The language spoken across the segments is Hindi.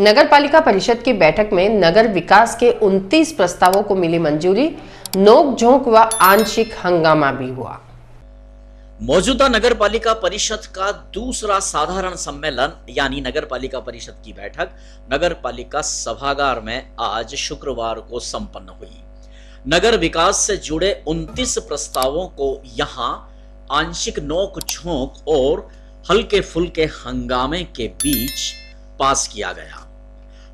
नगर पालिका परिषद की बैठक में नगर विकास के 29 प्रस्तावों को मिली मंजूरी। नोक-झोंक व आंशिक हंगामा भी हुआ। मौजूदा नगर पालिका परिषद का दूसरा साधारण सम्मेलन यानी नगर पालिका परिषद की बैठक नगर पालिका सभागार में आज शुक्रवार को संपन्न हुई। नगर विकास से जुड़े 29 प्रस्तावों को यहां आंशिक नोक झोंक और हल्के फुल्के हंगामे के बीच पास किया गया।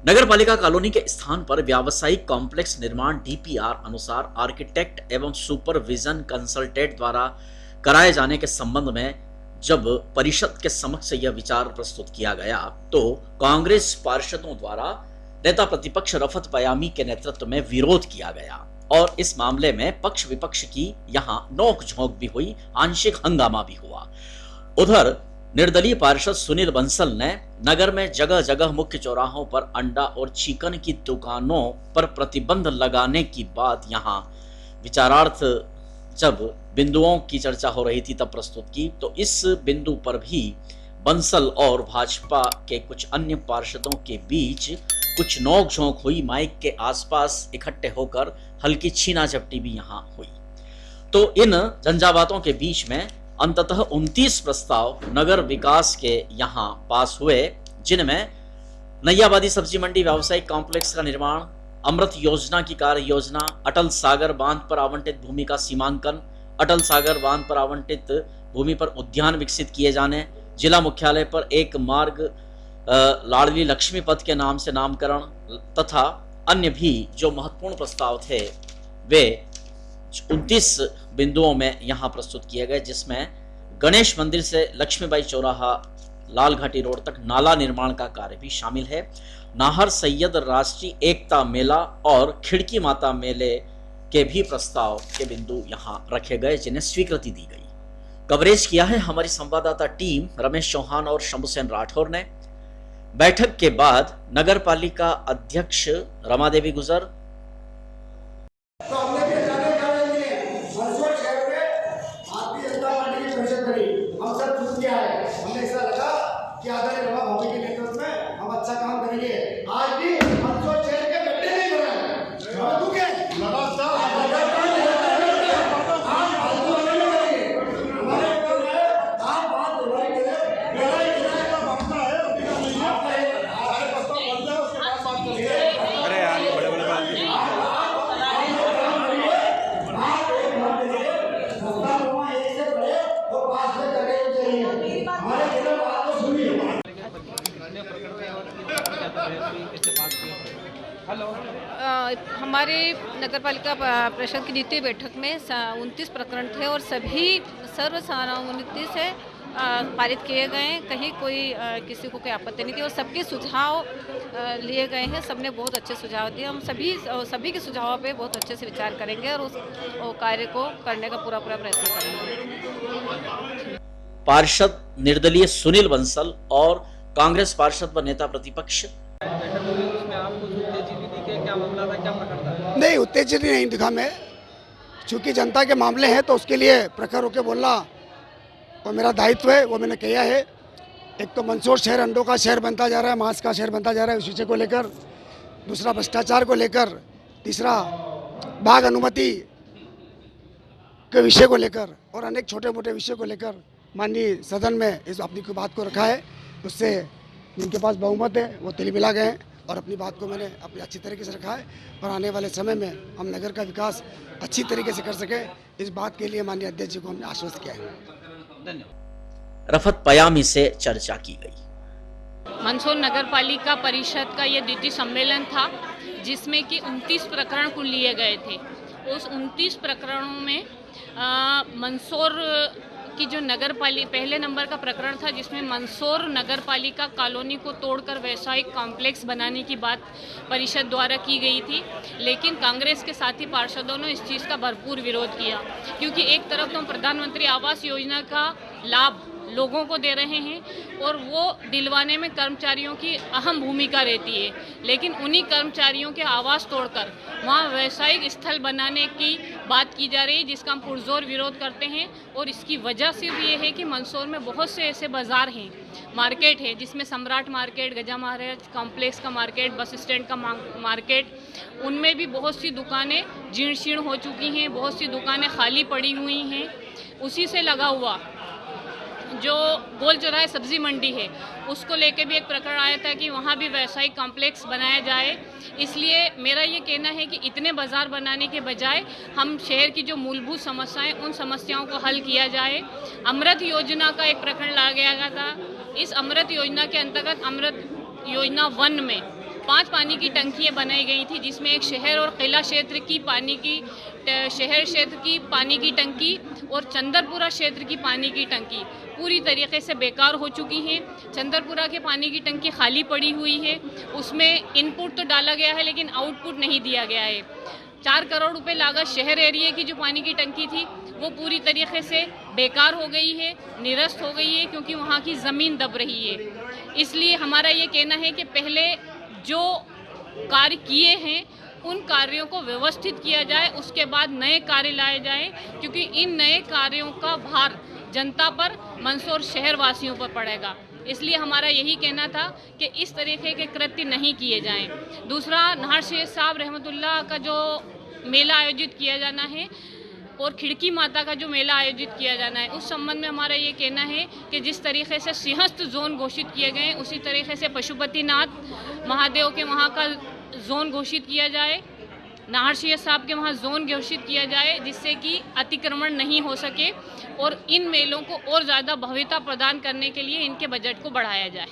नगर पालिका कॉलोनी के स्थान पर व्यावसायिक कॉम्प्लेक्स निर्माण डीपीआर अनुसार आर्किटेक्ट एवं सुपरविजन कंसल्टेंट द्वारा कराए जाने के संबंध में जब परिषद के समक्ष यह विचार प्रस्तुत किया गया तो कांग्रेस पार्षदों द्वारा नेता प्रतिपक्ष रफत पयामी के नेतृत्व में विरोध किया गया और इस मामले में पक्ष विपक्ष की यहां नोक-झोंक भी हुई, आंशिक हंगामा भी हुआ। उधर निर्दलीय पार्षद सुनील बंसल ने नगर में जगह जगह मुख्य चौराहों पर अंडा और चिकन की दुकानों पर प्रतिबंध लगाने की बात यहां विचारार्थ जब बिंदुओं की चर्चा हो रही थी तब प्रस्तुत की, तो इस बिंदु पर भी बंसल और भाजपा के कुछ अन्य पार्षदों के बीच कुछ नोक-झोंक हुई। माइक के आसपास इकट्ठे होकर हल्की छीना झपटी भी यहां हुई। तो इन झंझावातों के बीच में अंततः 29 प्रस्ताव नगर विकास के यहां पास हुए, जिनमें नैयाबादी सब्जी मंडी व्यावसायिक कॉम्प्लेक्स का निर्माण, अमृत योजना की कार्य योजना, अटल सागर बांध पर आवंटित भूमि का सीमांकन, अटल सागर बांध पर आवंटित भूमि पर उद्यान विकसित किए जाने, जिला मुख्यालय पर एक मार्ग लाडली लक्ष्मी पथ के नाम से नामकरण तथा अन्य भी जो महत्वपूर्ण प्रस्ताव थे वे 29 बिंदुओं में यहां प्रस्तुत किए गए, जिसमें गणेश मंदिर से लक्ष्मीबाई चौराहा लाल घाटी रोड तक नाला निर्माण का कार्य भी शामिल है। नाहर सैयद राष्ट्रीय एकता मेला और खिड़की माता मेले के भी प्रस्ताव के बिंदु यहां रखे गए, जिन्हें स्वीकृति दी गई। कवरेज किया है हमारी संवाददाता टीम रमेश चौहान और शंभुसेन राठौर ने। बैठक के बाद नगर पालिका अध्यक्ष रमा देवी गुजर, हमारे नगर पालिका परिषद की द्वितीय बैठक में 29 प्रकरण थे और सभी सर्वसम्मति से पारित किए गए। कहीं कोई किसी को कोई आपत्ति नहीं थी और सबके सुझाव लिए गए हैं। सबने बहुत अच्छे सुझाव दिए। हम सभी के सुझावों पे बहुत अच्छे से विचार करेंगे और उस कार्य को करने का पूरा प्रयत्न करेंगे। पार्षद निर्दलीय सुनील बंसल और कांग्रेस पार्षद व नेता प्रतिपक्ष नहीं, उत्तेजित नहीं दिखा मैं, चूंकि जनता के मामले हैं तो उसके लिए प्रखर होकर बोलना वो मेरा दायित्व है, वो मैंने किया है। एक तो मंदसौर शहर अंडों का शहर बनता जा रहा है, मांस का शहर बनता जा रहा है, उस विषय को लेकर, दूसरा भ्रष्टाचार को लेकर, तीसरा बाघ अनुमति के विषय को लेकर और अनेक छोटे मोटे विषय को लेकर माननीय सदन में इस अपनी की बात को रखा है। उससे जिनके पास बहुमत है वो तिलमिला गए हैं और अपनी बात को मैंने अपनी अच्छी तरीके से रखा है और आने वाले समय में हम नगर का विकास अच्छी तरीके से कर सके, इस बात के लिए माननीय अध्यक्ष जी को हमने आश्वस्त किया है। धन्यवाद। रफत पयामी से चर्चा की गई। मंदसौर नगर पालिका परिषद का ये द्वितीय सम्मेलन था, जिसमें कि 29 प्रकरण को लिए गए थे। उस 29 प्रकरणों में मंदसौर की जो पहले नंबर का प्रकरण था, जिसमें मंदसौर नगर पालिका कॉलोनी को तोड़कर व्यावसायिक कॉम्प्लेक्स बनाने की बात परिषद द्वारा की गई थी, लेकिन कांग्रेस के साथी पार्षदों ने इस चीज़ का भरपूर विरोध किया, क्योंकि एक तरफ तो हम प्रधानमंत्री आवास योजना का लाभ लोगों को दे रहे हैं और वो दिलवाने में कर्मचारियों की अहम भूमिका रहती है, लेकिन उन्हीं कर्मचारियों के आवास तोड़कर वहाँ व्यावसायिक स्थल बनाने की बात की जा रही है, जिसका हम पुरजोर विरोध करते हैं। और इसकी वजह सिर्फ ये है कि मंदसौर में बहुत से ऐसे बाज़ार हैं, मार्केट है, जिसमें सम्राट मार्केट, गजा महाराज कॉम्प्लेक्स का मार्केट, बस स्टैंड का मार्केट, उनमें भी बहुत सी दुकानें जीर्ण शीर्ण हो चुकी हैं, बहुत सी दुकानें खाली पड़ी हुई हैं। उसी से लगा हुआ जो गोल चौराहे सब्जी मंडी है, उसको लेके भी एक प्रकरण आया था कि वहाँ भी व्यवसायिक कॉम्प्लेक्स बनाया जाए। इसलिए मेरा ये कहना है कि इतने बाज़ार बनाने के बजाय हम शहर की जो मूलभूत समस्याएं, उन समस्याओं को हल किया जाए। अमृत योजना का एक प्रकरण लाया गया था। इस अमृत योजना के अंतर्गत अमृत योजना 1 में 5 पानी की टंकियाँ बनाई गई थी, जिसमें एक शहर और किला क्षेत्र की शहर क्षेत्र की पानी की टंकी और चंदरपुरा क्षेत्र की पानी की टंकी पूरी तरीके से बेकार हो चुकी हैं। चंदरपुरा के पानी की टंकी खाली पड़ी हुई है, उसमें इनपुट तो डाला गया है लेकिन आउटपुट नहीं दिया गया है। 4 करोड़ रुपए लागत शहर एरिया की जो पानी की टंकी थी वो पूरी तरीके से बेकार हो गई है, निरस्त हो गई है, क्योंकि वहाँ की ज़मीन दब रही है। इसलिए हमारा ये कहना है कि पहले जो कार्य किए हैं उन कार्यों को व्यवस्थित किया जाए, उसके बाद नए कार्य लाए जाएं, क्योंकि इन नए कार्यों का भार जनता पर, मंदसौर शहर वासियों पर पड़ेगा। इसलिए हमारा यही कहना था कि इस तरीके के कृत्य नहीं किए जाएं। दूसरा, नाहर शेख साहब रहमतुल्लाह का जो मेला आयोजित किया जाना है और खिड़की माता का जो मेला आयोजित किया जाना है, उस संबंध में हमारा ये कहना है कि जिस तरीके से सिंहस्थ जोन घोषित किए गए, उसी तरीके से पशुपतिनाथ महादेव के वहाँ का जोन घोषित किया जाए, नाहर शेख साहब के वहाँ जोन घोषित किया जाए, जिससे कि अतिक्रमण नहीं हो सके और इन मेलों को और ज़्यादा भव्यता प्रदान करने के लिए इनके बजट को बढ़ाया जाए।